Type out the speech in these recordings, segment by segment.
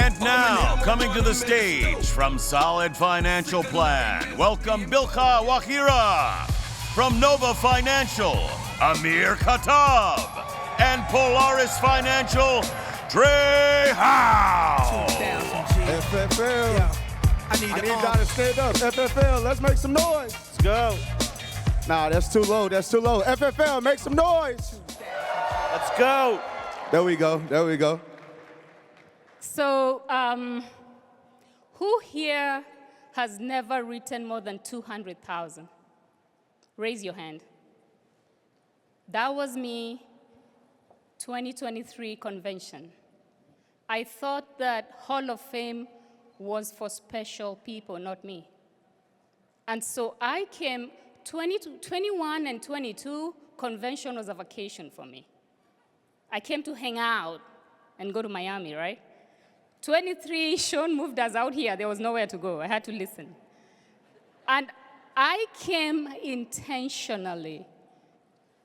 And now, coming to the stage from Solid Financial Plan, welcome Bilcha Wahira. From Nova Financial, Amir Khattab. And Polaris Financial, Dre Howe. FFL. I need y'all to stand up. FFL, let's make some noise. Let's go. Nah, that's too low. That's too low. FFL, make some noise. Let's go. There we go. There we go. So, who here has never written more than 200,000? Raise your hand. That was me, 2023 convention. I thought that Hall of Fame was for special people, not me. And so I came, 21 and 22, convention was a vacation for me. I came to hang out and go to Miami, right? 23, Sean moved us out here. There was nowhere to go. I had to listen. And I came intentionally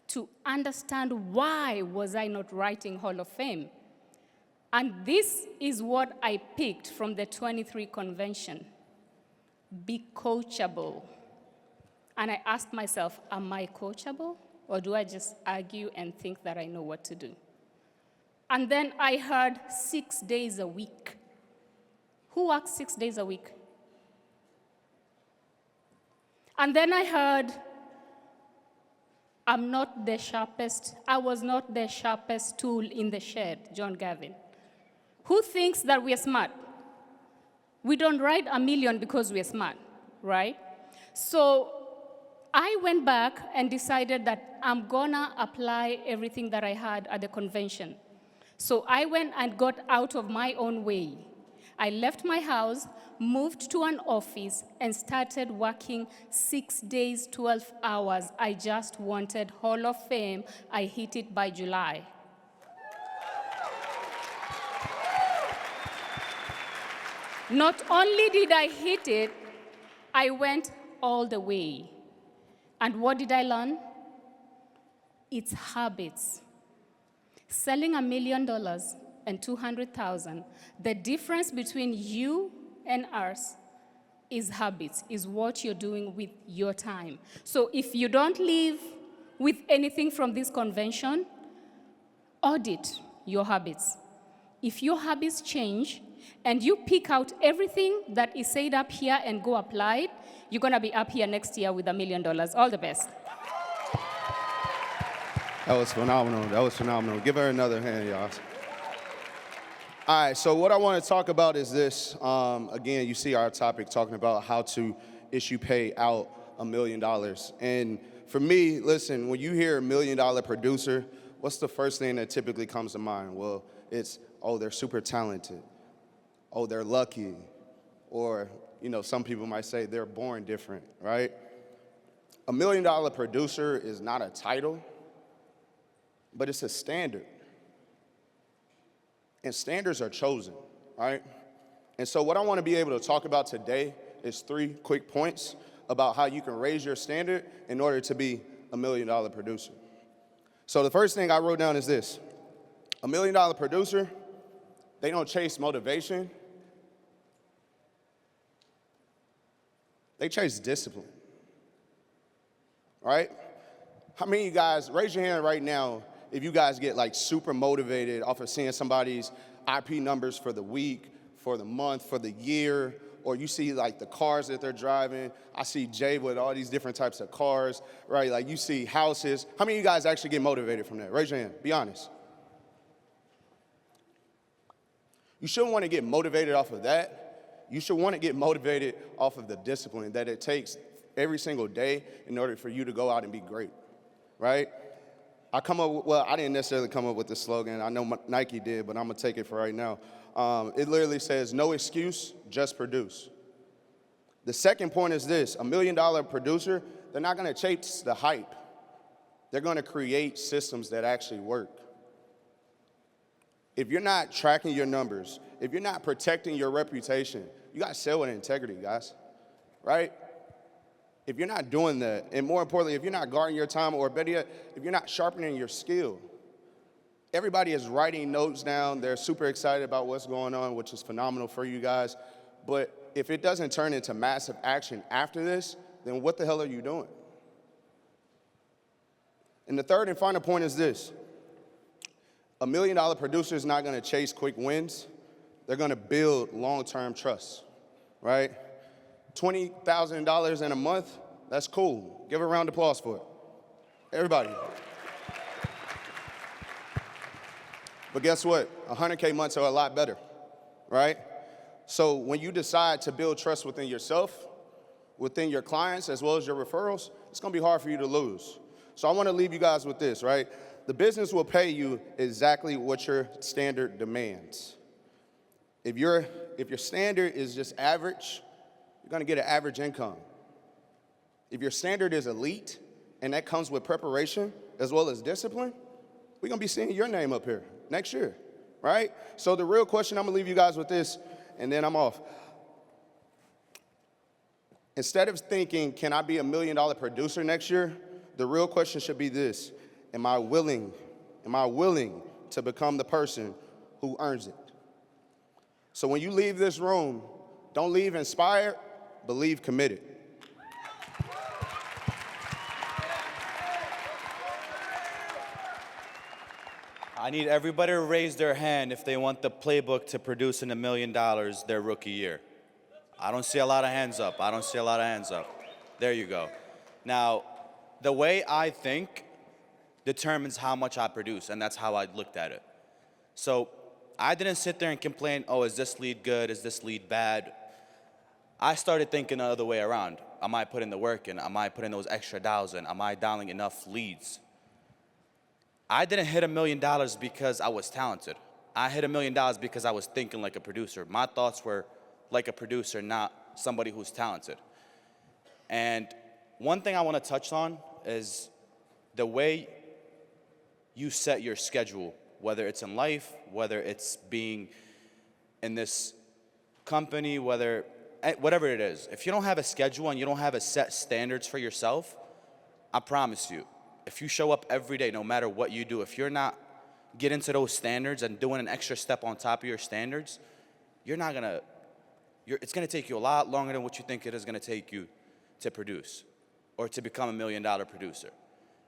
to understand why was I not writing Hall of Fame. And this is what I picked from the 23 convention. Be coachable. And I asked myself, am I coachable? Or do I just argue and think that I know what to do? And then I heard 6 days a week. Who works 6 days a week? And then I heard, I was not the sharpest tool in the shed, John Gavin. Who thinks that we are smart? We don't write 1 million because we are smart, right? So I went back and decided that I'm gonna apply everything that I had at the convention. So I went and got out of my own way. I left my house, moved to an office, and started working 6 days, 12 hours. I just wanted Hall of Fame. I hit it by July. Not only did I hit it, I went all the way. And what did I learn? It's habits. Selling $1 million and 200,000, the difference between you and us is habits, is what you're doing with your time. So if you don't leave with anything from this convention, audit your habits. If your habits change and you pick out everything that is said up here and go apply it, you're gonna be up here next year with $1 million. All the best. That was phenomenal. That was phenomenal. Give her another hand, y'all. All right, so what I want to talk about is this. Again, you see our topic talking about how to pay out $1 million. And for me, listen, when you hear $1 million producer, what's the first thing that typically comes to mind? Well, it's, oh, they're super talented. Oh, they're lucky. Or, you know, some people might say they're born different, right? $1 million producer is not a title, but it's a standard. And standards are chosen, right? And so what I want to be able to talk about today is 3 quick points about how you can raise your standard in order to be $1 million producer. So the first thing I wrote down is this. $1 million producer, they don't chase motivation. They chase discipline, right? How many of you guys, raise your hand right now, if you guys get like super motivated off of seeing somebody's IP numbers for the week, for the month, for the year, or you see like the cars that they're driving. I see Jay with all these different types of cars, right? Like you see houses. How many of you guys actually get motivated from that? Raise your hand, be honest. You shouldn't want to get motivated off of that. You should want to get motivated off of the discipline that it takes every single day in order for you to go out and be great, right? I didn't necessarily come up with the slogan. I know Nike did, but I'm going to take it for right now. It literally says, no excuse, just produce. The second point is this. $1 million producer, they're not going to chase the hype. They're going to create systems that actually work. If you're not tracking your numbers, if you're not protecting your reputation, you got to sell with integrity, guys, right? If you're not doing that, and more importantly, if you're not guarding your time, or better yet, if you're not sharpening your skill, everybody is writing notes down. They're super excited about what's going on, which is phenomenal for you guys. But if it doesn't turn into massive action after this, then what the hell are you doing? And the third and final point is this. $1 million producer is not going to chase quick wins. They're going to build long-term trust, right? $20,000 in a month, that's cool. Give a round of applause for it. Everybody. But guess what? 100K months are a lot better, right? So when you decide to build trust within yourself, within your clients, as well as your referrals, it's going to be hard for you to lose. So I want to leave you guys with this, right? The business will pay you exactly what your standard demands. If your standard is just average, you're going to get an average income. If your standard is elite, and that comes with preparation as well as discipline, we're going to be seeing your name up here next year, right? So the real question, I'm going to leave you guys with this, and then I'm off. Instead of thinking, can I be $1 million producer next year? The real question should be this: Am I willing to become the person who earns it? So when you leave this room, don't leave inspired, but leave committed. I need everybody to raise their hand if they want the playbook to produce $1 million their rookie year. I don't see a lot of hands up. There you go. Now, the way I think determines how much I produce, and that's how I looked at it. So I didn't sit there and complain, oh, is this lead good? Is this lead bad? I started thinking the other way around. Am I putting the work in? Am I putting those extra dials in? Am I dialing enough leads? I didn't hit $1 million because I was talented. I hit $1 million because I was thinking like a producer. My thoughts were like a producer, not somebody who's talented. And one thing I want to touch on is the way you set your schedule, whether it's in life, whether it's being in this company, whatever it is. If you don't have a schedule and you don't have a set standards for yourself, I promise you, if you show up every day, no matter what you do, if you're not getting to those standards and doing an extra step on top of your standards, it's gonna take you a lot longer than what you think it is gonna take you to produce or to become $1 million producer.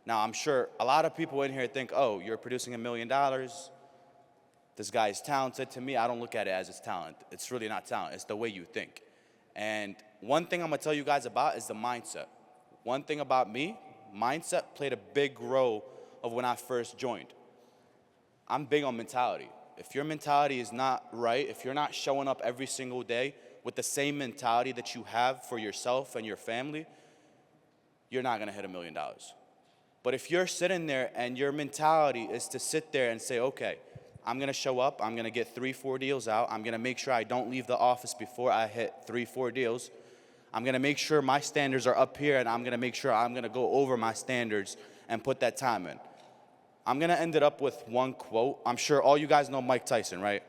Now, I'm sure a lot of people in here think, oh, you're producing $1 million. This guy is talented. To me, I don't look at it as it's talent. It's really not talent. It's the way you think. And one thing I'm gonna tell you guys about is the mindset. One thing about me, mindset played a big role of when I first joined. I'm big on mentality. If your mentality is not right, if you're not showing up every single day with the same mentality that you have for yourself and your family, you're not gonna hit $1 million. But if you're sitting there and your mentality is to sit there and say, okay, I'm gonna show up, I'm gonna get 3-4 deals out, I'm gonna make sure I don't leave the office before I hit 3-4 deals, I'm gonna make sure my standards are up here, and I'm gonna make sure I'm gonna go over my standards and put that time in. I'm gonna end it up with one quote. I'm sure all you guys know Mike Tyson, right?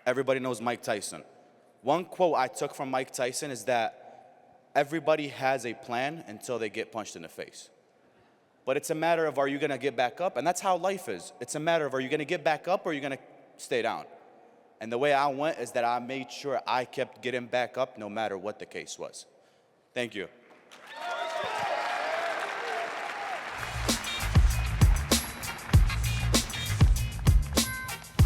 Everybody knows Mike Tyson. One quote I took from Mike Tyson is that everybody has a plan until they get punched in the face. But it's a matter of, are you gonna get back up? And that's how life is. It's a matter of, are you gonna get back up or are you gonna stay down? And the way I went is that I made sure I kept getting back up no matter what the case was. Thank you.